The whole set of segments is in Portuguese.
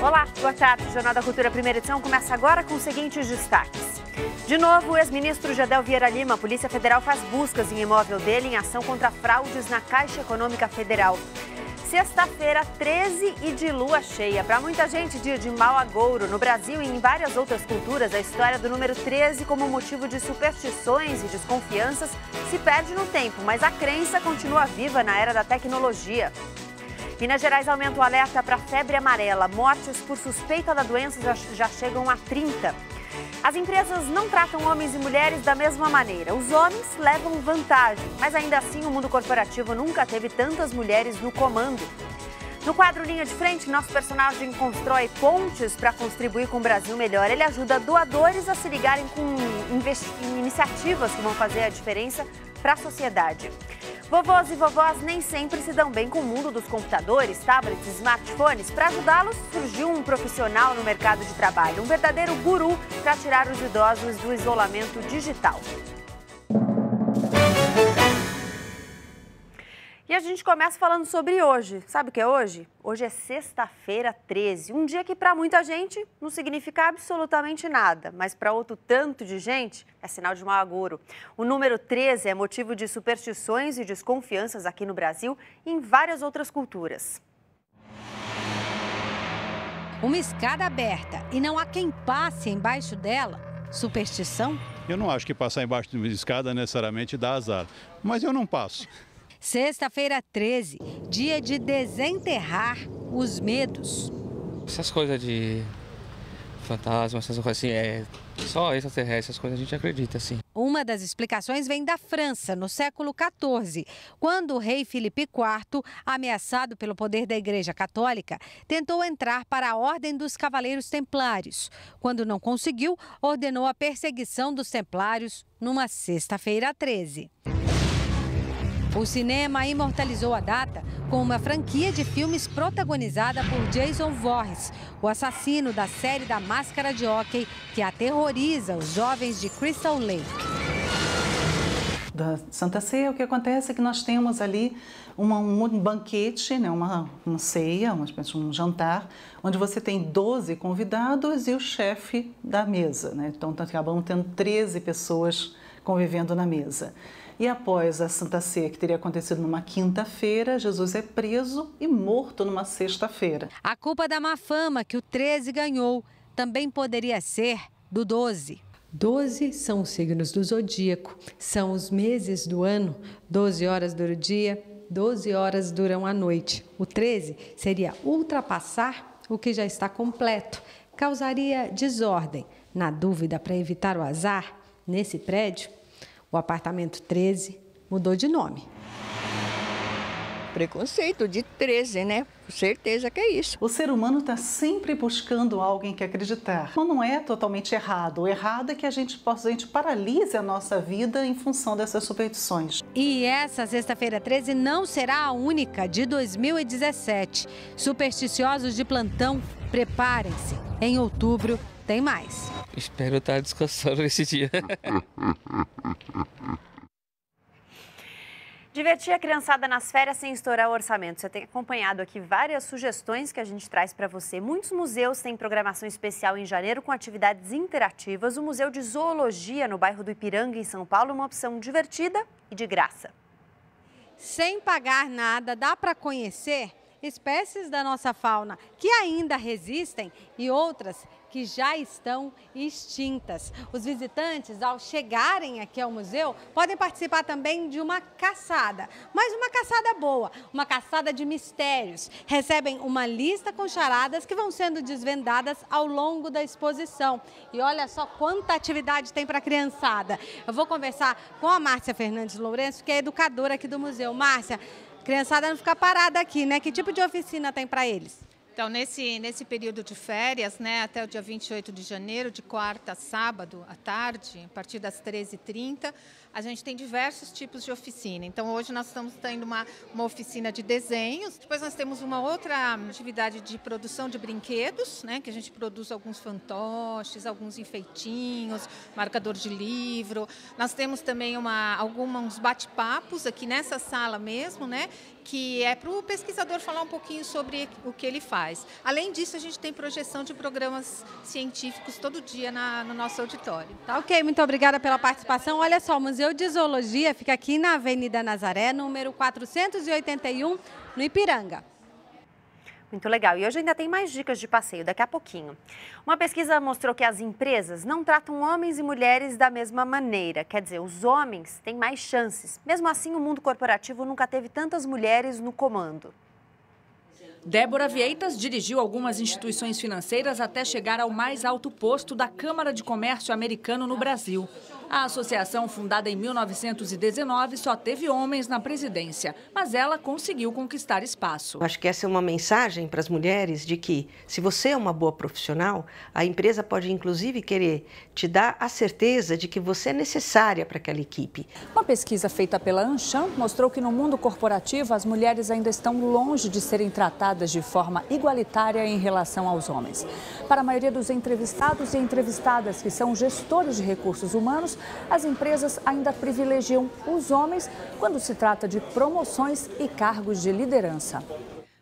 Olá, boa tarde. O Jornal da Cultura, primeira edição, começa agora com os seguintes destaques. De novo, o ex-ministro Jadel Vieira Lima, a Polícia Federal faz buscas em imóvel dele em ação contra fraudes na Caixa Econômica Federal. Sexta-feira, 13 e de lua cheia. Para muita gente, dia de mau agouro. No Brasil e em várias outras culturas, a história do número 13 como motivo de superstições e desconfianças se perde no tempo, mas a crença continua viva na era da tecnologia. Minas Gerais aumenta o alerta para febre amarela. Mortes por suspeita da doença já chegam a 30. As empresas não tratam homens e mulheres da mesma maneira. Os homens levam vantagem, mas ainda assim o mundo corporativo nunca teve tantas mulheres no comando. No quadro Linha de Frente, nosso personagem constrói pontes para contribuir com o Brasil melhor. Ele ajuda doadores a se ligarem com iniciativas que vão fazer a diferença para a sociedade. Vovôs e vovós nem sempre se dão bem com o mundo dos computadores, tablets e smartphones. Para ajudá-los, surgiu um profissional no mercado de trabalho, um verdadeiro guru para tirar os idosos do isolamento digital. E a gente começa falando sobre hoje. Sabe o que é hoje? Hoje é sexta-feira 13, um dia que para muita gente não significa absolutamente nada, mas para outro tanto de gente é sinal de mau agouro. O número 13 é motivo de superstições e desconfianças aqui no Brasil e em várias outras culturas. Uma escada aberta e não há quem passe embaixo dela. Superstição? Eu não acho que passar embaixo de uma escada necessariamente dá azar, mas eu não passo. Sexta-feira 13, dia de desenterrar os medos. Essas coisas de fantasma, essas coisas assim, só extraterrestre, essas coisas a gente acredita, assim. Uma das explicações vem da França, no século XIV, quando o rei Filipe IV, ameaçado pelo poder da Igreja Católica, tentou entrar para a Ordem dos Cavaleiros Templários. Quando não conseguiu, ordenou a perseguição dos templários numa sexta-feira 13. O cinema imortalizou a data com uma franquia de filmes protagonizada por Jason Voorhees, o assassino da série da Máscara de Hóquei, que aterroriza os jovens de Crystal Lake. Da Santa Ceia, o que acontece é que nós temos ali um banquete, né, uma ceia, um jantar, onde você tem 12 convidados e o chefe da mesa, né? Então, acabamos tendo 13 pessoas convivendo na mesa. E após a Santa Ceia, que teria acontecido numa quinta-feira, Jesus é preso e morto numa sexta-feira. A culpa da má fama que o 13 ganhou também poderia ser do 12. 12 são os signos do zodíaco, são os meses do ano. 12 horas dura o dia, 12 horas duram a noite. O 13 seria ultrapassar o que já está completo, causaria desordem. Na dúvida, para evitar o azar, nesse prédio, o apartamento 13 mudou de nome. Preconceito de 13, né? Com certeza que é isso. O ser humano está sempre buscando algo em que acreditar. Não é totalmente errado. O errado é que a gente paralise a nossa vida em função dessas superstições. E essa sexta-feira 13 não será a única de 2017. Supersticiosos de plantão, preparem-se. Em outubro tem mais. Espero estar descansando nesse dia. Divertir a criançada nas férias sem estourar o orçamento. Você tem acompanhado aqui várias sugestões que a gente traz para você. Muitos museus têm programação especial em janeiro com atividades interativas. O Museu de Zoologia, no bairro do Ipiranga, em São Paulo, uma opção divertida e de graça. Sem pagar nada, dá para conhecer espécies da nossa fauna que ainda resistem e outras que já estão extintas. Os visitantes, ao chegarem aqui ao museu, podem participar também de uma caçada, mas uma caçada boa, uma caçada de mistérios. Recebem uma lista com charadas que vão sendo desvendadas ao longo da exposição. E olha só quanta atividade tem para a criançada. Eu vou conversar com a Márcia Fernandes Lourenço, que é educadora aqui do museu. Márcia, criançada não fica parada aqui, né? Que tipo de oficina tem para eles? Então, nesse período de férias, né, até o dia 28 de janeiro, de quarta a sábado à tarde, a partir das 13h30, a gente tem diversos tipos de oficina. Então, hoje nós estamos tendo uma oficina de desenhos. Depois nós temos uma outra atividade de produção de brinquedos, né, que a gente produz alguns fantoches, alguns enfeitinhos, marcador de livro. Nós temos também alguns bate-papos aqui nessa sala mesmo, né, que é para o pesquisador falar um pouquinho sobre o que ele faz. Além disso, a gente tem projeção de programas científicos todo dia no nosso auditório. Tá ok, muito obrigada pela participação. Olha só, o Museu de Zoologia fica aqui na Avenida Nazaré, número 481, no Ipiranga. Muito legal. E hoje ainda tem mais dicas de passeio, daqui a pouquinho. Uma pesquisa mostrou que as empresas não tratam homens e mulheres da mesma maneira. Quer dizer, os homens têm mais chances. Mesmo assim, o mundo corporativo nunca teve tantas mulheres no comando. Débora Vieitas dirigiu algumas instituições financeiras até chegar ao mais alto posto da Câmara de Comércio Americano no Brasil. A associação, fundada em 1919, só teve homens na presidência, mas ela conseguiu conquistar espaço. Acho que essa é uma mensagem para as mulheres de que, se você é uma boa profissional, a empresa pode inclusive querer te dar a certeza de que você é necessária para aquela equipe. Uma pesquisa feita pela Anshan mostrou que no mundo corporativo as mulheres ainda estão longe de serem tratadas de forma igualitária em relação aos homens. Para a maioria dos entrevistados e entrevistadas que são gestores de recursos humanos, as empresas ainda privilegiam os homens quando se trata de promoções e cargos de liderança.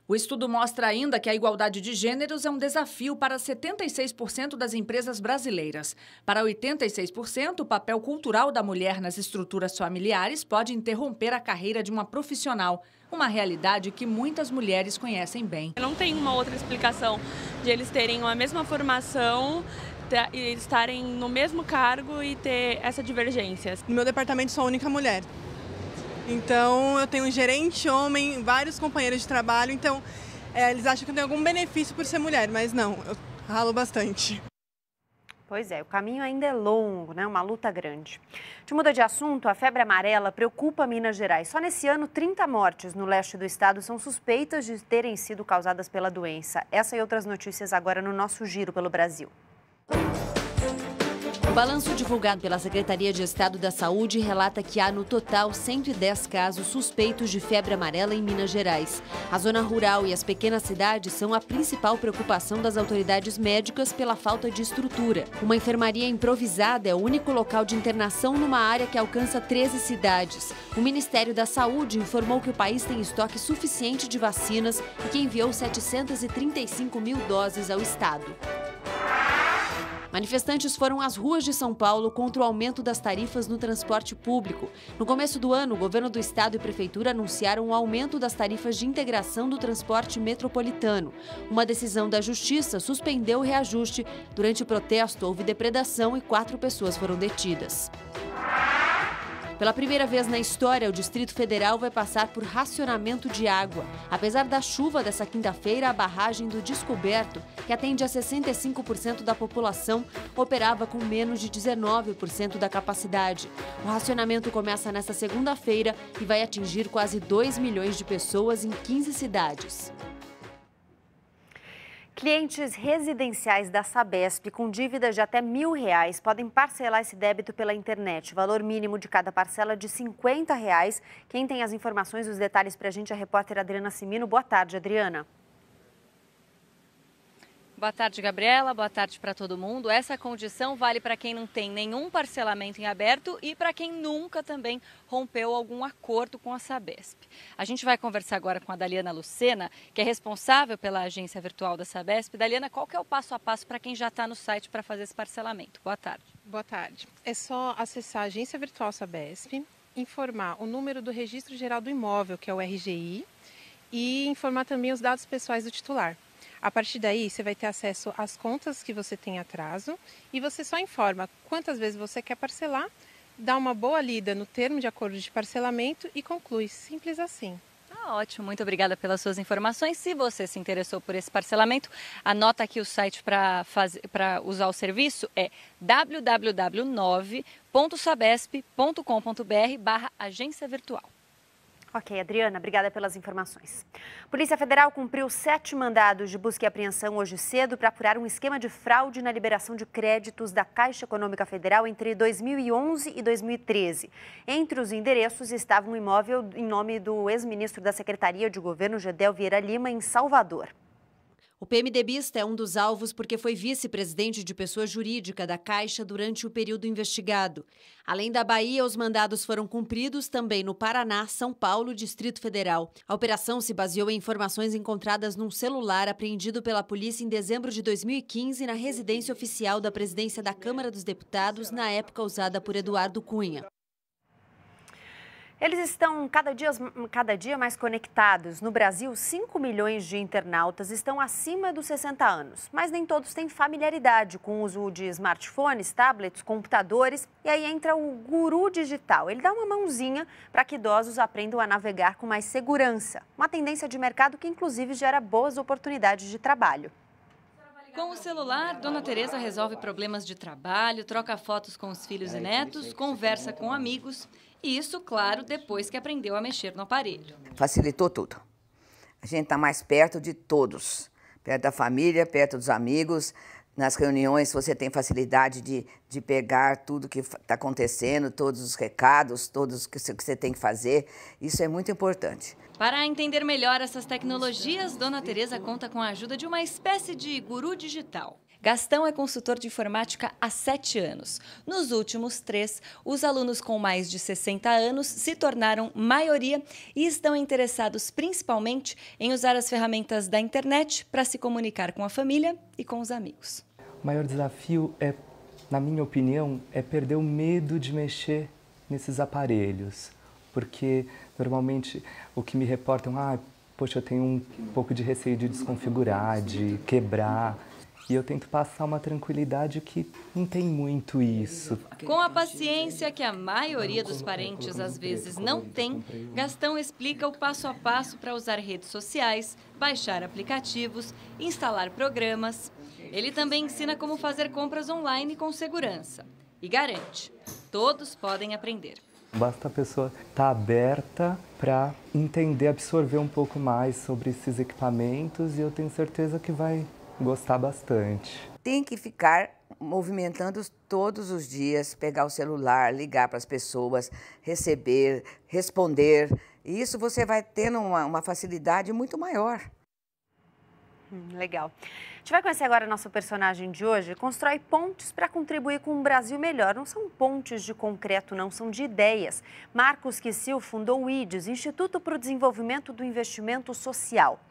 O estudo mostra ainda que a igualdade de gêneros é um desafio para 76% das empresas brasileiras. Para 86%, o papel cultural da mulher nas estruturas familiares pode interromper a carreira de uma profissional. Uma realidade que muitas mulheres conhecem bem. Não tem uma outra explicação de eles terem a mesma formação e estarem no mesmo cargo e ter essa divergência. No meu departamento sou a única mulher. Então eu tenho um gerente homem, vários companheiros de trabalho, então eles acham que eu tenho algum benefício por ser mulher, mas não, eu ralo bastante. Pois é, o caminho ainda é longo, né? Uma luta grande. De muda de assunto, a febre amarela preocupa Minas Gerais. Só nesse ano, 30 mortes no leste do estado são suspeitas de terem sido causadas pela doença. Essa e outras notícias agora no nosso Giro pelo Brasil. O balanço divulgado pela Secretaria de Estado da Saúde relata que há no total 110 casos suspeitos de febre amarela em Minas Gerais. A zona rural e as pequenas cidades são a principal preocupação das autoridades médicas pela falta de estrutura. Uma enfermaria improvisada é o único local de internação numa área que alcança 13 cidades. O Ministério da Saúde informou que o país tem estoque suficiente de vacinas e que enviou 735 mil doses ao estado. Manifestantes foram às ruas de São Paulo contra o aumento das tarifas no transporte público. No começo do ano, o governo do estado e prefeitura anunciaram o aumento das tarifas de integração do transporte metropolitano. Uma decisão da Justiça suspendeu o reajuste. Durante o protesto, houve depredação e 4 pessoas foram detidas. Pela primeira vez na história, o Distrito Federal vai passar por racionamento de água. Apesar da chuva dessa quinta-feira, a barragem do Descoberto, que atende a 65% da população, operava com menos de 19% da capacidade. O racionamento começa nesta segunda-feira e vai atingir quase 2 milhões de pessoas em 15 cidades. Clientes residenciais da Sabesp com dívidas de até R$1.000 podem parcelar esse débito pela internet. O valor mínimo de cada parcela é de R$50. Quem tem as informações e os detalhes para a gente é a repórter Adriana Cimino. Boa tarde, Adriana. Boa tarde, Gabriela. Boa tarde para todo mundo. Essa condição vale para quem não tem nenhum parcelamento em aberto e para quem nunca também rompeu algum acordo com a Sabesp. A gente vai conversar agora com a Daliana Lucena, que é responsável pela agência virtual da Sabesp. Daliana, qual que é o passo a passo para quem já está no site para fazer esse parcelamento? Boa tarde. Boa tarde. É só acessar a agência virtual Sabesp, informar o número do Registro Geral do Imóvel, que é o RGI, e informar também os dados pessoais do titular. A partir daí, você vai ter acesso às contas que você tem atraso e você só informa quantas vezes você quer parcelar, dá uma boa lida no termo de acordo de parcelamento e conclui. Simples assim. Ótimo, muito obrigada pelas suas informações. Se você se interessou por esse parcelamento, anota aqui o site para usar o serviço, é www.sabesp.com.br/agência virtual. Ok, Adriana, obrigada pelas informações. Polícia Federal cumpriu 7 mandados de busca e apreensão hoje cedo para apurar um esquema de fraude na liberação de créditos da Caixa Econômica Federal entre 2011 e 2013. Entre os endereços estava um imóvel em nome do ex-ministro da Secretaria de Governo, Gedel Vieira Lima, em Salvador. O PMDBista é um dos alvos porque foi vice-presidente de pessoa jurídica da Caixa durante o período investigado. Além da Bahia, os mandados foram cumpridos também no Paraná, São Paulo e Distrito Federal. A operação se baseou em informações encontradas num celular apreendido pela polícia em dezembro de 2015 na residência oficial da presidência da Câmara dos Deputados, na época usada por Eduardo Cunha. Eles estão cada dia mais conectados. No Brasil, 5 milhões de internautas estão acima dos 60 anos, mas nem todos têm familiaridade com o uso de smartphones, tablets, computadores. E aí entra o guru digital. Ele dá uma mãozinha para que idosos aprendam a navegar com mais segurança. Uma tendência de mercado que, inclusive, gera boas oportunidades de trabalho. Com o celular, Dona Teresa resolve problemas de trabalho, troca fotos com os filhos e netos, conversa com amigos. E isso, claro, depois que aprendeu a mexer no aparelho. Facilitou tudo. A gente está mais perto de todos. Perto da família, perto dos amigos. Nas reuniões você tem facilidade de pegar tudo que está acontecendo, todos os recados, todos o que você tem que fazer. Isso é muito importante. Para entender melhor essas tecnologias, Dona Teresa conta com a ajuda de uma espécie de guru digital. Gastão é consultor de informática há 7 anos. Nos últimos 3, os alunos com mais de 60 anos se tornaram maioria e estão interessados principalmente em usar as ferramentas da internet para se comunicar com a família e com os amigos. O maior desafio na minha opinião, é perder o medo de mexer nesses aparelhos. Porque normalmente o que me reportam, poxa, eu tenho um pouco de receio de desconfigurar, de quebrar. E eu tento passar uma tranquilidade que não tem muito isso. Com a paciência que a maioria dos parentes às vezes não tem, Gastão explica o passo a passo para usar redes sociais, baixar aplicativos, instalar programas. Ele também ensina como fazer compras online com segurança. E garante, todos podem aprender. Basta a pessoa estar aberta para entender, absorver um pouco mais sobre esses equipamentos e eu tenho certeza que vai gostar bastante. Tem que ficar movimentando todos os dias, pegar o celular, ligar para as pessoas, receber, responder. E isso você vai tendo uma facilidade muito maior. Legal. A gente vai conhecer agora nosso personagem de hoje. Constrói pontes para contribuir com um Brasil melhor. Não são pontes de concreto, não, são de ideias. Marcos Kissil fundou o IDES, Instituto para o Desenvolvimento do Investimento Social.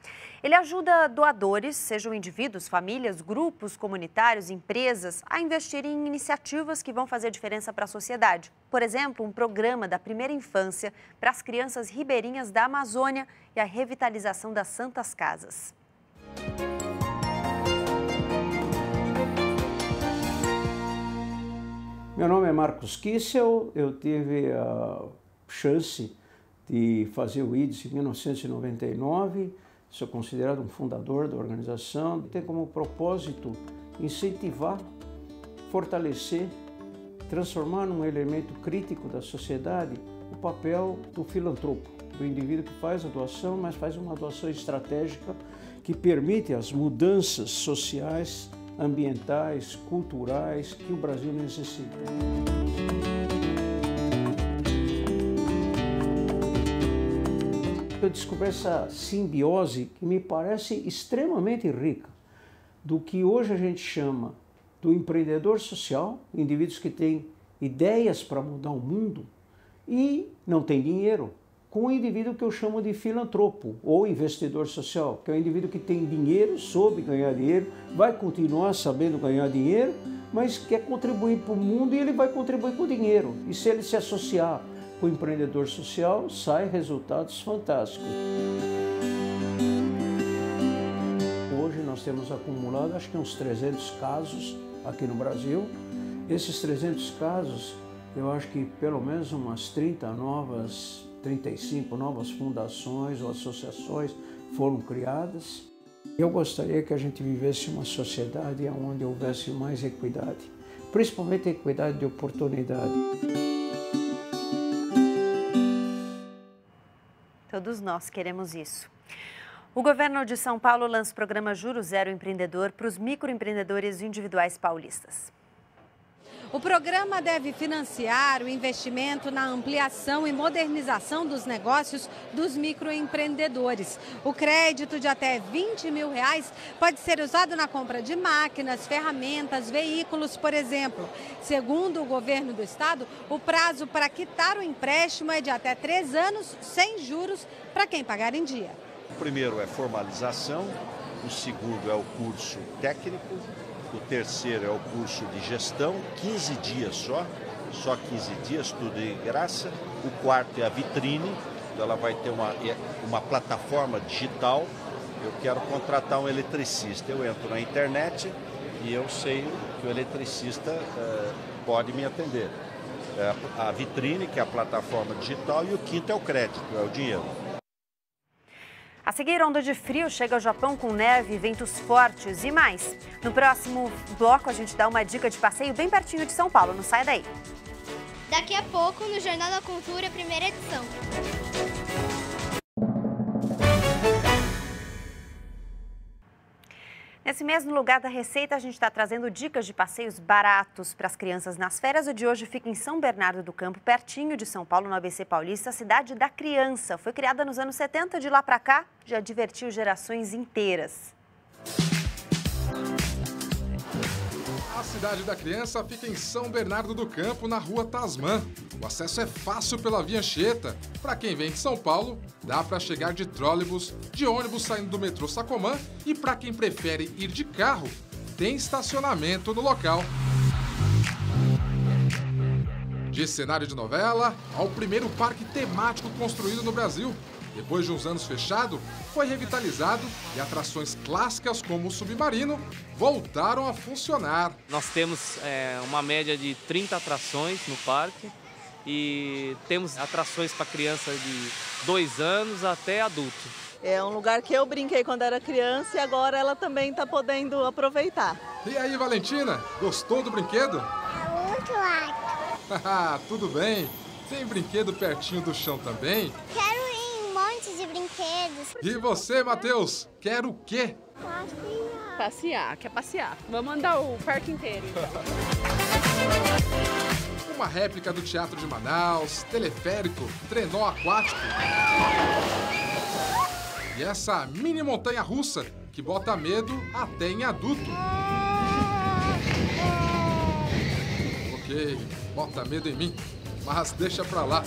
Ele ajuda doadores, sejam indivíduos, famílias, grupos comunitários, empresas, a investirem em iniciativas que vão fazer diferença para a sociedade. Por exemplo, um programa da primeira infância para as crianças ribeirinhas da Amazônia e a revitalização das Santas Casas. Meu nome é Marcos Kissil, eu tive a chance de fazer o IDES em 1999, sou considerado um fundador da organização, tem como propósito incentivar, fortalecer, transformar num elemento crítico da sociedade o papel do filantropo, do indivíduo que faz a doação, mas faz uma doação estratégica que permite as mudanças sociais, ambientais, culturais que o Brasil necessita. Eu descobri essa simbiose que me parece extremamente rica do que hoje a gente chama do empreendedor social, indivíduos que têm ideias para mudar o mundo e não têm dinheiro, com o indivíduo que eu chamo de filantropo ou investidor social, que é o indivíduo que tem dinheiro, soube ganhar dinheiro, vai continuar sabendo ganhar dinheiro, mas quer contribuir para o mundo e ele vai contribuir com dinheiro. E se ele se associar com o empreendedor social, saem resultados fantásticos. Hoje nós temos acumulado, acho que uns 300 casos aqui no Brasil. Esses 300 casos, eu acho que pelo menos umas 35 novas fundações ou associações foram criadas. Eu gostaria que a gente vivesse uma sociedade onde houvesse mais equidade, principalmente equidade de oportunidade. Todos nós queremos isso. O governo de São Paulo lança o programa Juro Zero Empreendedor para os microempreendedores individuais paulistas. O programa deve financiar o investimento na ampliação e modernização dos negócios dos microempreendedores. O crédito de até R$20 mil pode ser usado na compra de máquinas, ferramentas, veículos, por exemplo. Segundo o governo do estado, o prazo para quitar o empréstimo é de até 3 anos, sem juros, para quem pagar em dia. O primeiro é formalização, o segundo é o curso técnico, o terceiro é o curso de gestão, 15 dias só 15 dias, tudo de graça. O quarto é a vitrine, ela vai ter uma plataforma digital. Eu quero contratar um eletricista, eu entro na internet e eu sei que o eletricista pode me atender. A vitrine, que é a plataforma digital, e o quinto é o crédito, é o dinheiro. A seguir, onda de frio chega ao Japão com neve, ventos fortes e mais. No próximo bloco, a gente dá uma dica de passeio bem pertinho de São Paulo. Não sai daí. Daqui a pouco, no Jornal da Cultura, primeira edição. Nesse mesmo lugar da Receita, a gente está trazendo dicas de passeios baratos para as crianças nas férias. O de hoje fica em São Bernardo do Campo, pertinho de São Paulo, no ABC Paulista, a cidade da criança. Foi criada nos anos 70, de lá para cá já divertiu gerações inteiras. A cidade da criança fica em São Bernardo do Campo, na rua Tasman. O acesso é fácil pela Via Anchieta. Para quem vem de São Paulo, dá para chegar de trólebus, de ônibus saindo do metrô Sacomã, e para quem prefere ir de carro, tem estacionamento no local. De cenário de novela ao primeiro parque temático construído no Brasil. Depois de uns anos fechado, foi revitalizado e atrações clássicas como o Submarino voltaram a funcionar. Nós temos uma média de 30 atrações no parque e temos atrações para criança de 2 anos até adulto. É um lugar que eu brinquei quando era criança e agora ela também está podendo aproveitar. E aí, Valentina, gostou do brinquedo? É muito alto. Tudo bem. Tem brinquedo pertinho do chão também? Quero ir em um monte de brinquedos. E você, Matheus, quer o quê? Passear, quer passear. Vamos andar o parque inteiro, então. Uma réplica do Teatro de Manaus, teleférico, trenó aquático. E essa mini montanha-russa que bota medo até em adulto. Ok, bota medo em mim, mas deixa pra lá.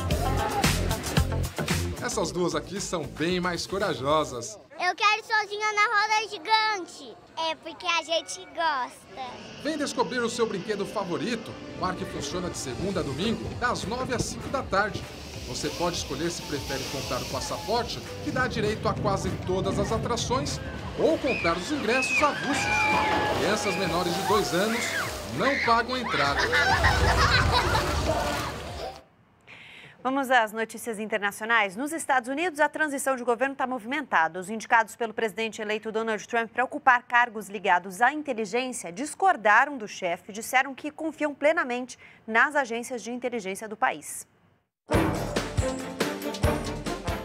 Essas duas aqui são bem mais corajosas. Eu quero ir sozinha na roda gigante. É porque a gente gosta. Vem descobrir o seu brinquedo favorito. O parque funciona de segunda a domingo, das 9 às 5 da tarde. Você pode escolher se prefere comprar o passaporte, que dá direito a quase todas as atrações, ou comprar os ingressos avulsos. Crianças menores de 2 anos não pagam entrada. Vamos às notícias internacionais. Nos Estados Unidos, a transição de governo está movimentada. Os indicados pelo presidente eleito Donald Trump para ocupar cargos ligados à inteligência discordaram do chefe e disseram que confiam plenamente nas agências de inteligência do país.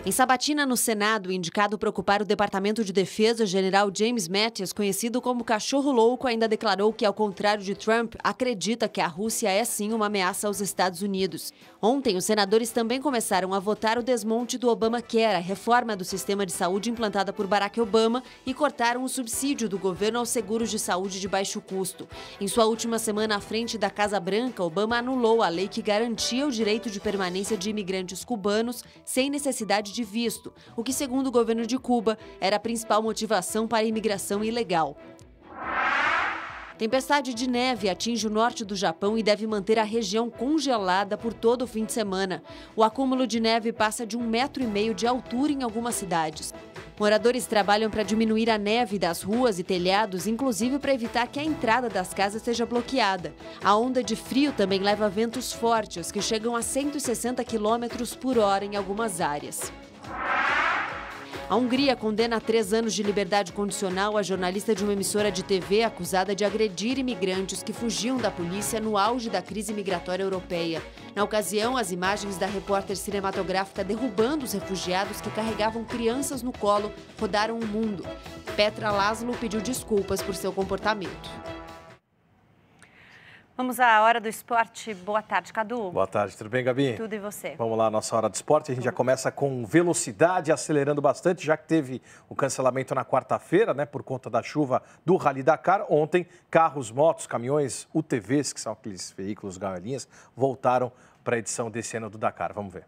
Em sabatina no Senado, o indicado para ocupar o Departamento de Defesa, general James Mattis, conhecido como Cachorro Louco, ainda declarou que, ao contrário de Trump, acredita que a Rússia é sim uma ameaça aos Estados Unidos. Ontem, os senadores também começaram a votar o desmonte do Obamacare, a reforma do sistema de saúde implantada por Barack Obama, e cortaram o subsídio do governo aos seguros de saúde de baixo custo. Em sua última semana à frente da Casa Branca, Obama anulou a lei que garantia o direito de permanência de imigrantes cubanos sem necessidade de visto, o que, segundo o governo de Cuba, era a principal motivação para a imigração ilegal. Tempestade de neve atinge o norte do Japão e deve manter a região congelada por todo o fim de semana. O acúmulo de neve passa de 1,5 metro de altura em algumas cidades. Moradores trabalham para diminuir a neve das ruas e telhados, inclusive para evitar que a entrada das casas seja bloqueada. A onda de frio também leva ventos fortes, que chegam a 160 km por hora em algumas áreas. A Hungria condena a 3 anos de liberdade condicional a jornalista de uma emissora de TV acusada de agredir imigrantes que fugiam da polícia no auge da crise migratória europeia. Na ocasião, as imagens da repórter cinematográfica derrubando os refugiados que carregavam crianças no colo rodaram o mundo. Petra Laszlo pediu desculpas por seu comportamento. Vamos à Hora do Esporte. Boa tarde, Cadu. Boa tarde, tudo bem, Gabi? Tudo, e você? Vamos lá, nossa Hora do Esporte. A gente já começa com velocidade, acelerando bastante, já que teve o cancelamento na quarta-feira, né, por conta da chuva do Rally Dakar. Ontem, carros, motos, caminhões, UTVs, que são aqueles veículos galinhas, voltaram para a edição desse ano do Dakar. Vamos ver.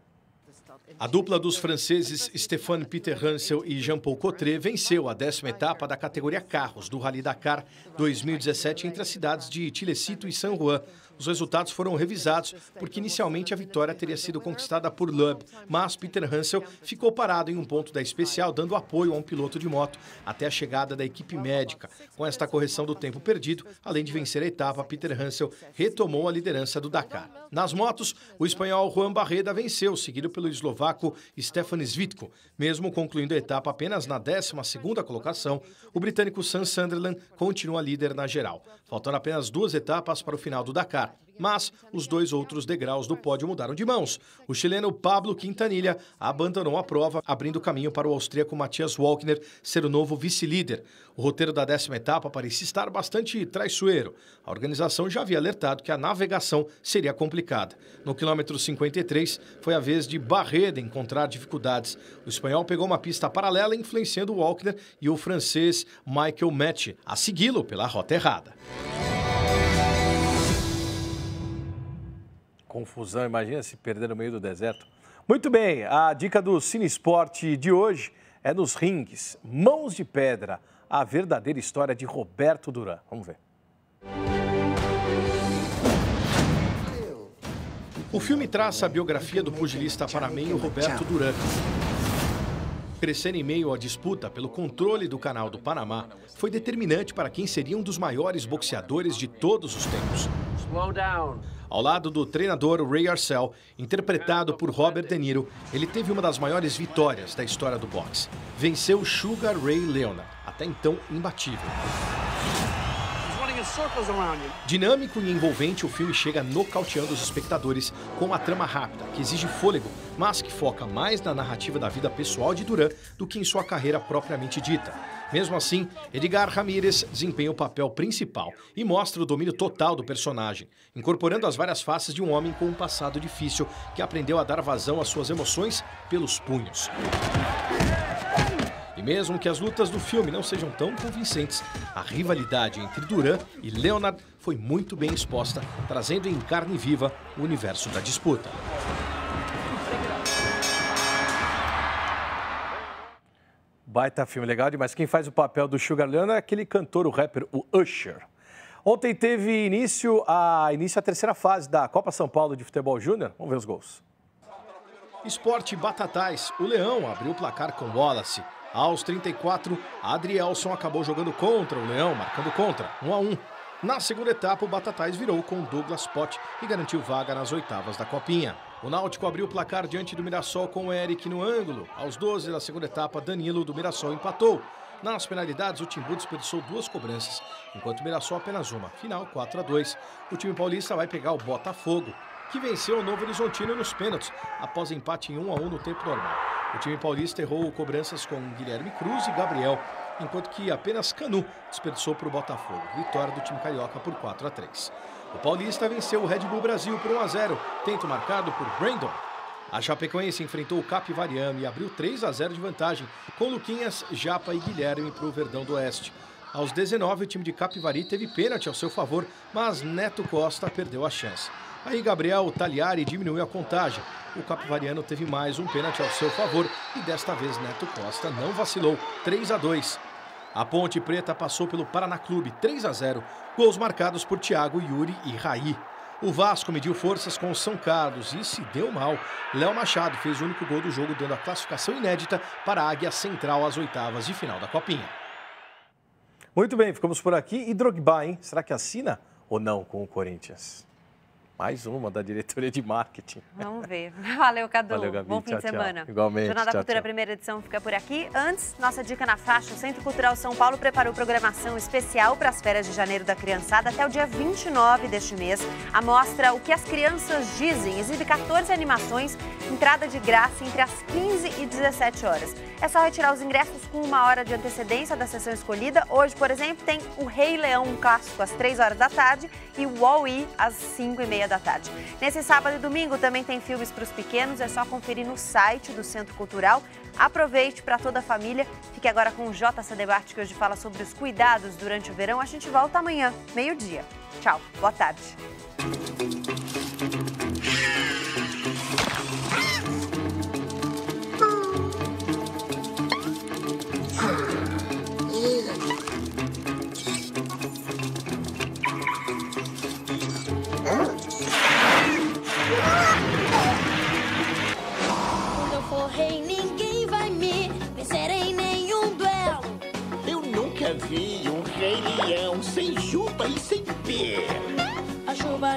A dupla dos franceses Stéphane Peter Hansel e Jean-Paul Cotret venceu a 10ª etapa da categoria carros do Rally Dakar 2017 entre as cidades de Tilecito e San Juan. Os resultados foram revisados porque inicialmente a vitória teria sido conquistada por Loeb, mas Peter Hansel ficou parado em um ponto da especial dando apoio a um piloto de moto até a chegada da equipe médica. Com esta correção do tempo perdido, além de vencer a etapa, Peter Hansel retomou a liderança do Dakar. Nas motos, o espanhol Juan Barreda venceu, seguido pelo eslovaco Stefan Svitko. Mesmo concluindo a etapa apenas na 12ª colocação, o britânico Sam Sunderland continua líder na geral. Faltando apenas 2 etapas para o final do Dakar. Mas os 2 outros degraus do pódio mudaram de mãos. O chileno Pablo Quintanilha abandonou a prova, abrindo caminho para o austríaco Matthias Walkner ser o novo vice-líder. O roteiro da 10ª etapa parecia estar bastante traiçoeiro. A organização já havia alertado que a navegação seria complicada. No quilômetro 53, foi a vez de Barreda encontrar dificuldades. O espanhol pegou uma pista paralela, influenciando o Walkner e o francês Michael Mathieu a segui-lo pela rota errada. Confusão, imagina se perder no meio do deserto. Muito bem, a dica do Cine Esporte de hoje é nos ringues. Mãos de Pedra, a verdadeira história de Roberto Duran. Vamos ver. O filme traça a biografia do pugilista panameño Roberto Duran. Crescer em meio à disputa pelo controle do Canal do Panamá foi determinante para quem seria um dos maiores boxeadores de todos os tempos. Ao lado do treinador Ray Arcel, interpretado por Robert De Niro, ele teve uma das maiores vitórias da história do boxe. Venceu Sugar Ray Leonard, até então imbatível. Dinâmico e envolvente, o filme chega nocauteando os espectadores com uma trama rápida, que exige fôlego, mas que foca mais na narrativa da vida pessoal de Duran do que em sua carreira propriamente dita. Mesmo assim, Edgar Ramírez desempenha o papel principal e mostra o domínio total do personagem, incorporando as várias faces de um homem com um passado difícil que aprendeu a dar vazão às suas emoções pelos punhos. E mesmo que as lutas do filme não sejam tão convincentes, a rivalidade entre Duran e Leonard foi muito bem exposta, trazendo em carne viva o universo da disputa. Baita filme, legal demais. Quem faz o papel do Sugar Leonard é aquele cantor, o rapper, o Usher. Ontem teve início a 3ª fase da Copa São Paulo de Futebol Júnior. Vamos ver os gols. Esporte Batatais. O Leão abriu o placar com Wallace. Aos 34, Adrielson acabou jogando contra o Leão, marcando contra, 1-1. Na segunda etapa, o Batatais virou com Douglas Pott e garantiu vaga nas oitavas da Copinha. O Náutico abriu o placar diante do Mirassol com o Eric no ângulo. Aos 12 da segunda etapa, Danilo do Mirassol empatou. Nas penalidades, o Timbu desperdiçou 2 cobranças, enquanto o Mirassol apenas uma. Final 4-2. O time paulista vai pegar o Botafogo, que venceu o Novo Horizontino nos pênaltis, após empate em 1-1 no tempo normal. O time paulista errou cobranças com Guilherme Cruz e Gabriel, enquanto que apenas Canu desperdiçou para o Botafogo. Vitória do time carioca por 4-3. O paulista venceu o Red Bull Brasil por 1-0, tento marcado por Brandon. A Chapecoense enfrentou o Capivariano e abriu 3-0 de vantagem, com Luquinhas, Japa e Guilherme para o Verdão do Oeste. Aos 19, o time de Capivari teve pênalti ao seu favor, mas Neto Costa perdeu a chance. Aí Gabriel Tagliari diminuiu a contagem. O capivariano teve mais um pênalti ao seu favor e desta vez Neto Costa não vacilou, 3-2. A Ponte Preta passou pelo Paraná Clube, 3-0, gols marcados por Thiago, Yuri e Raí. O Vasco mediu forças com o São Carlos e se deu mal. Léo Machado fez o único gol do jogo, dando a classificação inédita para a Águia Central às oitavas de final da Copinha. Muito bem, ficamos por aqui. E Drogba, hein? Será que assina ou não com o Corinthians? Mais uma da diretoria de marketing. Vamos ver. Valeu, Cadu. Valeu, Gabi. Bom fim de semana. Igualmente. Jornal da Cultura, primeira edição, fica por aqui. Antes, nossa dica na faixa. O Centro Cultural São Paulo preparou programação especial para as férias de janeiro da criançada até o dia 29 deste mês. A mostra O que as Crianças Dizem exibe 14 animações Entrada de graça entre as 15 e 17 horas. É só retirar os ingressos com 1 hora de antecedência da sessão escolhida. Hoje, por exemplo, tem o Rei Leão, um clássico, às 3 horas da tarde e o Wall-E às 5h30 da tarde. Nesse sábado e domingo também tem filmes para os pequenos, é só conferir no site do Centro Cultural. Aproveite para toda a família. Fique agora com o JC Debate, que hoje fala sobre os cuidados durante o verão. A gente volta amanhã, meio-dia. Tchau, boa tarde. Quando eu for rei, ninguém vai me vencer em nenhum duelo. Eu nunca vi um rei leão sem juba e sem pé. A chuva